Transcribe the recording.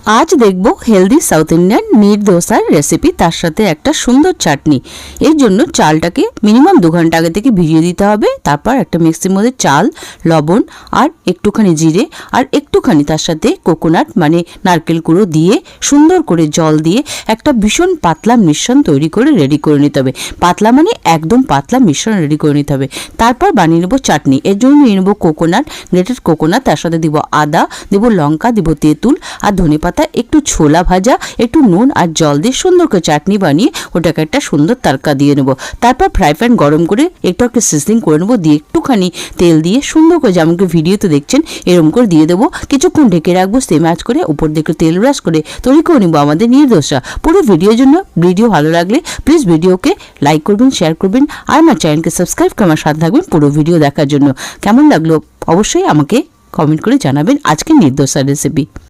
আজ দেখব healthy south Indian নির দোসার রেসিপি, তার সাথে একটা সুন্দর চাটনি। এর জন্য চালটাকে মিনিমাম 2 ঘন্টা আগে থেকে ভিজিয়ে দিতে হবে। তারপর একটা মিক্সির মধ্যে চাল, লবণ আর একটুখানি জিরে আর একটুখানি তার সাথে কোকোনাট মানে নারকেল গুঁড়ো দিয়ে সুন্দর করে জল দিয়ে একটা ভীষণ পাতলা মিশ্রণ তৈরি করে রেডি করে নিতে হবে। পাতলা মানে একদম পাতলা মিশ্রণ রেডি করে নিতে হবে। তারপর বানিয়ে নেব চাটনি। এর জন্য নিয়ে নেব কোকোনাট, গ্রেটেড কোকোনাট, তার সাথে দিব আদা, দেব লঙ্কা, দেব তেঁতুল আর ধনেপাতা, একটু ছোলা ভাজা, একটু নুন আর জল দিয়ে সুন্দর করে চাটনি বানিয়ে ওটাকে একটা সুন্দর তড়কা দিয়ে নেব। তারপর ফ্রাই প্যান গরম করে একটু সিজনিং করে নেব, দিয়ে একটুখানি তেল দিয়ে সুন্দর করে যেমনকি ভিডিওতে দেখছেন এরকম করে দিয়ে দেবো। কিছুক্ষণ ঢেকে রাখবো স্টেম আঁচ করে, উপর দিকে তেল ব্রাশ করে তৈরি করে নেব আমাদের নির দোসা। পুরো ভিডিওর জন্য ভিডিও ভালো লাগলে প্লিজ ভিডিওকে লাইক করবেন, শেয়ার করবেন আর আমার চ্যানেলকে সাবস্ক্রাইব করে আমার সাথে থাকবেন পুরো ভিডিও দেখার জন্য। কেমন লাগলো অবশ্যই আমাকে কমেন্ট করে জানাবেন আজকে নির দোসার রেসিপি।